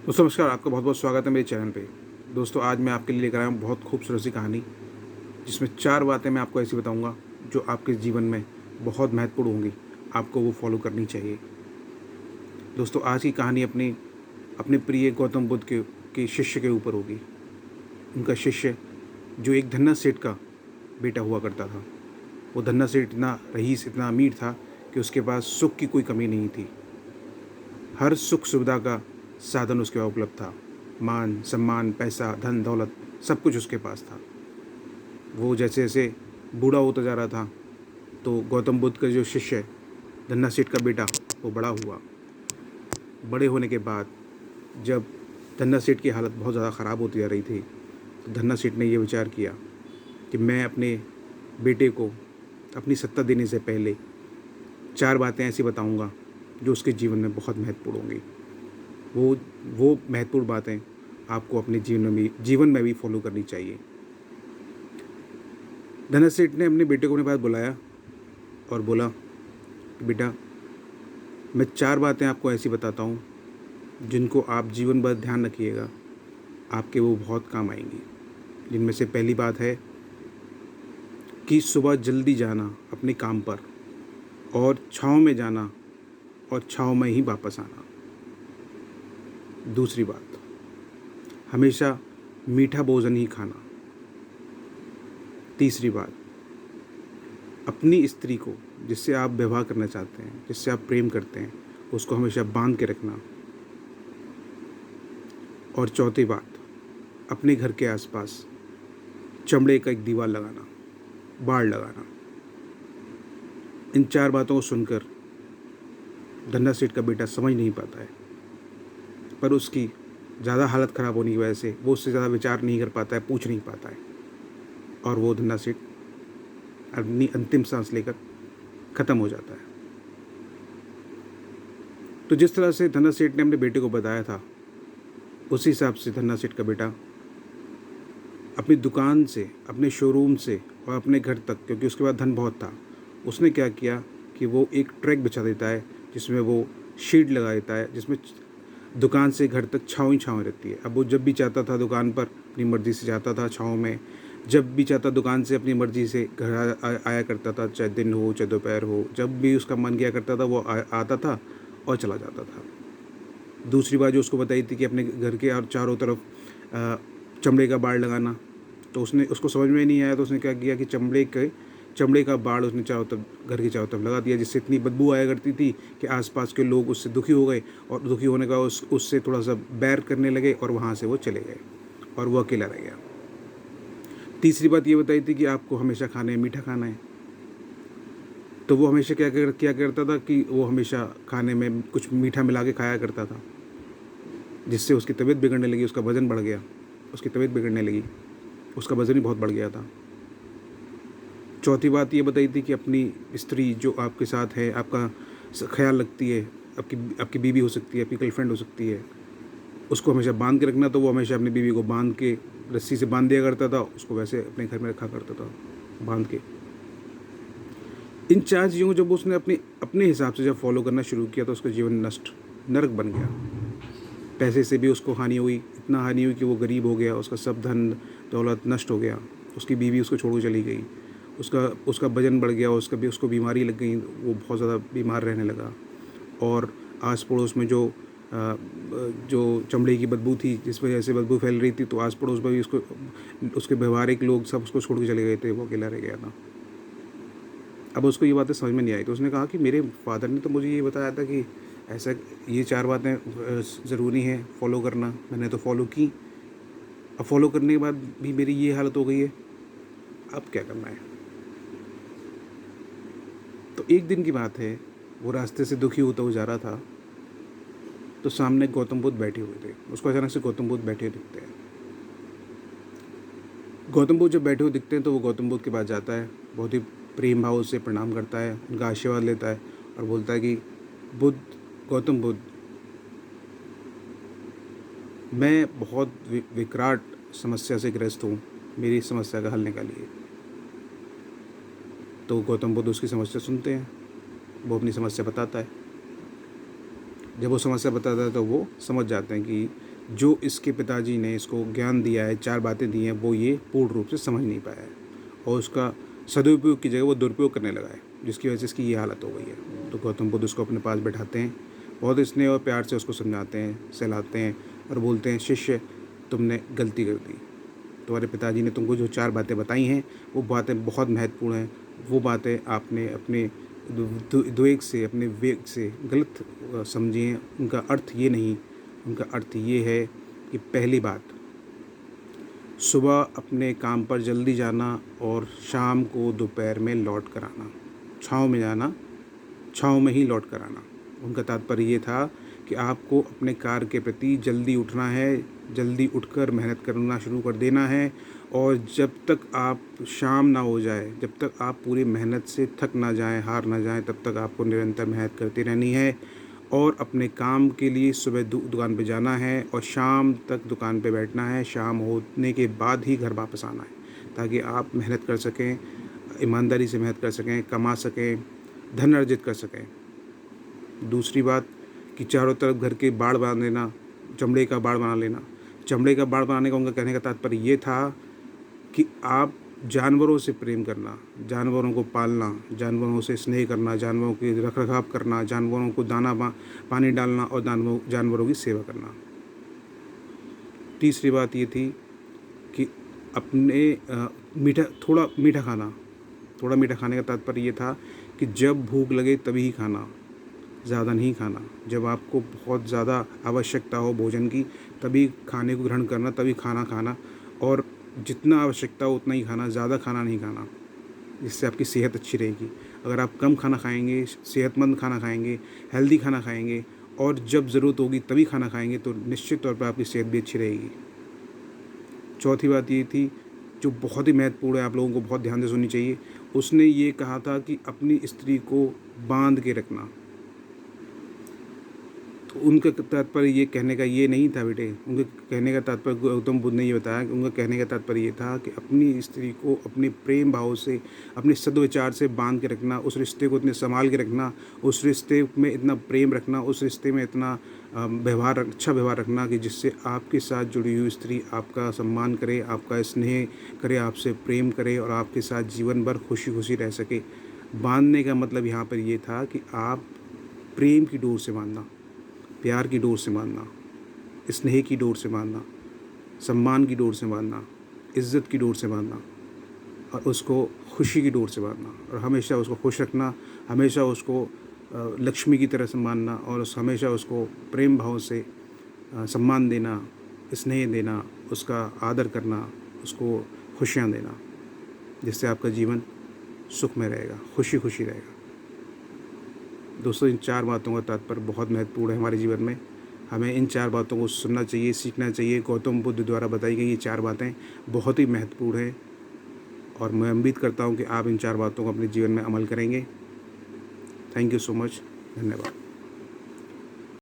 दोस्तों नमस्कार, आपका बहुत बहुत स्वागत है मेरे चैनल पे। दोस्तों आज मैं आपके लिए लेकर आया हूँ बहुत खूबसूरत सी कहानी, जिसमें 4 बातें मैं आपको ऐसी बताऊँगा जो आपके जीवन में बहुत महत्वपूर्ण होंगी। आपको वो फॉलो करनी चाहिए। दोस्तों आज की कहानी अपने अपने प्रिय गौतम बुद्ध के शिष्य के ऊपर होगी। उनका शिष्य जो एक धन्ना सेठ का बेटा हुआ करता था। वो धन्ना सेठ इतना रईस, इतना अमीर था कि उसके पास सुख की कोई कमी नहीं थी। हर सुख सुविधा का साधन उसके पास उपलब्ध था। मान सम्मान, पैसा, धन दौलत सब कुछ उसके पास था। वो जैसे जैसे बूढ़ा होता जा रहा था, तो गौतम बुद्ध का जो शिष्य है, धन्ना सेठ का बेटा, वो बड़ा हुआ। बड़े होने के बाद जब धन्ना सेठ की हालत बहुत ज़्यादा ख़राब होती जा रही थी, तो धन्ना सेठ ने ये विचार किया कि मैं अपने बेटे को अपनी सत्ता देने से पहले 4 बातें ऐसी बताऊंगा जो उसके जीवन में बहुत महत्वपूर्ण होंगी। वो वो महत्वपूर्ण बातें आपको अपने जीवन में भी फॉलो करनी चाहिए। धनस सेठ ने अपने बेटे को अपने पास बुलाया और बोला कि बेटा, मैं 4 बातें आपको ऐसी बताता हूँ जिनको आप जीवन भर ध्यान रखिएगा, आपके वो बहुत काम आएंगी। जिनमें से पहली बात है कि सुबह जल्दी जाना अपने काम पर, और छाँव में जाना और छाँव में ही वापस आना। दूसरी बात, हमेशा मीठा भोजन ही खाना। तीसरी बात, अपनी स्त्री को जिससे आप विवाह करना चाहते हैं, जिससे आप प्रेम करते हैं, उसको हमेशा बांध के रखना। और चौथी बात, अपने घर के आसपास चमड़े का एक दीवार लगाना, बाड़ लगाना। इन 4 बातों को सुनकर धन्ना सेठ का बेटा समझ नहीं पाता है, पर उसकी ज़्यादा हालत ख़राब होने की वजह से वो उससे ज़्यादा विचार नहीं कर पाता है, पूछ नहीं पाता है, और वो धन्ना सेठ अपनी अंतिम सांस लेकर ख़त्म हो जाता है। तो जिस तरह से धन्ना सेठ ने अपने बेटे को बताया था, उसी हिसाब से धन्ना सेठ का बेटा अपनी दुकान से, अपने शोरूम से और अपने घर तक, क्योंकि उसके पास धन बहुत था, उसने क्या किया कि वो एक ट्रैक बिछा देता है जिसमें वो शीट लगा देता है, जिसमें दुकान से घर तक छाँव ही छाँव रहती है। अब वो जब भी चाहता था दुकान पर अपनी मर्ज़ी से जाता था छाँव में, जब भी चाहता दुकान से अपनी मर्ज़ी से घर आया करता था, चाहे दिन हो चाहे दोपहर हो, जब भी उसका मन किया करता था वो आता था और चला जाता था। दूसरी बात जो उसको बताई थी कि अपने घर के और चारों तरफ चमड़े का बाड़ लगाना, तो उसको समझ में नहीं आया, तो उसने क्या किया कि चमड़े का बाड़ उसने चारों तरफ, घर की चारों तरफ लगा दिया, जिससे इतनी बदबू आया करती थी कि आसपास के लोग उससे दुखी हो गए, और दुखी होने का उससे थोड़ा सा बैर करने लगे, और वहाँ से वो चले गए और वो अकेला रह गया। तीसरी बात ये बताई थी कि आपको हमेशा खाने में मीठा खाना है। तो वो हमेशा क्या करता था कि वो हमेशा खाने में कुछ मीठा मिला के खाया करता था, जिससे उसकी तबीयत बिगड़ने लगी, उसका वज़न बढ़ गया, उसकी तबीयत बिगड़ने लगी, उसका वज़न ही बहुत बढ़ गया था। चौथी बात ये बताई थी कि अपनी स्त्री जो आपके साथ है, आपका ख्याल रखती है, आपकी आपकी बीवी हो सकती है, आपकी गर्लफ्रेंड हो सकती है, उसको हमेशा बांध के रखना। तो वो हमेशा अपनी बीवी को बांध के रस्सी से बांध दिया करता था, उसको वैसे अपने घर में रखा करता था बांध के। इन 4 चीज़ों को जब उसने अपने अपने हिसाब से जब फॉलो करना शुरू किया, तो उसका जीवन नरक बन गया। पैसे से भी उसको हानि हुई, इतना हानि हुई कि वो गरीब हो गया, उसका सब धन दौलत नष्ट हो गया, उसकी बीवी उसको छोड़ चली गई, उसका वजन बढ़ गया, उसको बीमारी लग गई, वो बहुत ज़्यादा बीमार रहने लगा। और आस पड़ोस में जो चमड़े की बदबू थी, जिस वजह से बदबू फैल रही थी, तो आस पड़ोस में भी उसके व्यवहारिक लोग सब उसको छोड़ के चले गए थे, वो अकेला रह गया था। अब उसको ये बातें समझ में नहीं आई, तो उसने कहा कि मेरे फादर ने तो मुझे ये बताया था कि ऐसा ये 4 बातें ज़रूरी हैं फॉलो करना, मैंने तो फॉलो की। अब फॉलो करने के बाद भी मेरी ये हालत हो गई है, अब क्या करना है। तो एक दिन की बात है, वो रास्ते से दुखी होता हुआ जा रहा था, तो सामने गौतम बुद्ध बैठे हुए थे। उसको अचानक से गौतम बुद्ध बैठे हुए दिखते हैं। गौतम बुद्ध जब बैठे हुए दिखते हैं, तो वो गौतम बुद्ध के पास जाता है, बहुत ही प्रेम भाव से प्रणाम करता है, उनका आशीर्वाद लेता है और बोलता है कि गौतम बुद्ध, मैं बहुत विकराल समस्या से ग्रस्त हूँ, मेरी समस्या का हल निकालिए। तो गौतम बुद्ध उसकी समस्या सुनते हैं, वो अपनी समस्या बताता है। जब वो समस्या बताता है, तो वो समझ जाते हैं कि जो इसके पिताजी ने इसको ज्ञान दिया है, 4 बातें दी हैं, वो ये पूर्ण रूप से समझ नहीं पाया है और उसका सदुपयोग की जगह वो दुरुपयोग करने लगा है, जिसकी वजह से इसकी ये हालत हो गई है। तो गौतम बुद्ध उसको अपने पास बैठाते हैं, बहुत स्नेह और प्यार से उसको समझाते हैं, सहलाते हैं और बोलते हैं, शिष्य तुमने गलती कर दी, तुम्हारे पिताजी ने तुमको जो 4 बातें बताई हैं वो बातें बहुत महत्वपूर्ण हैं, वो बातें आपने अपने द्वेग से, अपने विवेक से गलत समझी हैं। उनका अर्थ ये नहीं, उनका अर्थ ये है कि पहली बात, सुबह अपने काम पर जल्दी जाना और शाम को दोपहर में लौट कर आना, छाँव में जाना, छाँव में ही लौट कर आना। उनका तात्पर्य ये था कि आपको अपने कार्य के प्रति जल्दी उठना है, जल्दी उठकर मेहनत करना शुरू कर देना है और जब तक आप शाम ना हो जाए, जब तक आप पूरी मेहनत से थक ना जाएं, हार ना जाएं, तब तक आपको निरंतर मेहनत करती रहनी है और अपने काम के लिए सुबह दुकान पे जाना है और शाम तक दुकान पे बैठना है। शाम होने के बाद ही घर वापस आना है ताकि आप मेहनत कर सकें, ईमानदारी से मेहनत कर सकें, कमा सकें, धन अर्जित कर सकें। दूसरी बात कि चारों तरफ घर के बाड़ बना लेना, चमड़े का बाड़ बना लेना। चमड़े का बाड़ बनाने का उनका कहने का तात्पर्य ये था कि आप जानवरों से प्रेम करना, जानवरों को पालना, जानवरों से स्नेह करना, जानवरों की रखरखाव करना, जानवरों को दाना पानी डालना और जानवरों की सेवा करना। तीसरी बात ये थी कि अपने थोड़ा मीठा खाना। थोड़ा मीठा खाने का तात्पर्य ये था कि जब भूख लगे तभी ही खाना, ज़्यादा नहीं खाना। जब आपको बहुत ज़्यादा आवश्यकता हो भोजन की तभी खाने को ग्रहण करना, तभी खाना खाना और जितना आवश्यकता हो उतना ही खाना, ज़्यादा खाना नहीं खाना, जिससे आपकी सेहत अच्छी रहेगी। अगर आप कम खाना खाएंगे, सेहतमंद खाना खाएंगे, हेल्दी खाना खाएंगे और जब ज़रूरत होगी तभी खाना खाएंगे तो निश्चित तौर पर आपकी सेहत भी अच्छी रहेगी। चौथी बात ये थी जो बहुत ही महत्वपूर्ण है, आप लोगों को बहुत ध्यान से सुननी चाहिए। उसने ये कहा था कि अपनी स्त्री को बांध के रखना। तो उनका तात्पर्य ये कहने का ये नहीं था बेटे, उनके कहने का तात्पर्य गौतम बुद्ध ने ये बताया कि उनका कहने का तात्पर्य ये था कि अपनी स्त्री को अपने प्रेम भाव से, अपने सद्विचार से बांध के रखना, उस रिश्ते को इतने संभाल के रखना, उस रिश्ते में इतना प्रेम रखना, उस रिश्ते में इतना अच्छा व्यवहार रखना कि जिससे आपके साथ जुड़ी हुई स्त्री आपका सम्मान करे, आपका स्नेह करे, आपसे प्रेम करे और आपके साथ जीवन भर खुशी खुशी रह सके। बांधने का मतलब यहाँ पर ये था कि आप प्रेम की डोर से बांधना, प्यार की डोर से बांधना, स्नेह की डोर से बांधना, सम्मान की डोर से बांधना, इज़्ज़त की डोर से बांधना और उसको खुशी की डोर से बांधना और हमेशा उसको खुश रखना, हमेशा उसको लक्ष्मी की तरह सम्मानना और हमेशा उसको प्रेम भाव से सम्मान देना, स्नेह देना, उसका आदर करना, उसको खुशियाँ देना, जिससे आपका जीवन सुख में रहेगा, खुशी खुशी रहेगा। दोस्तों, इन 4 बातों का तात्पर्य बहुत महत्वपूर्ण है हमारे जीवन में। हमें इन 4 बातों को सुनना चाहिए, सीखना चाहिए। गौतम बुद्ध द्वारा बताई गई ये 4 बातें बहुत ही महत्वपूर्ण हैं और मैं उम्मीद करता हूँ कि आप इन 4 बातों को अपने जीवन में अमल करेंगे। Thank you so much. धन्यवाद।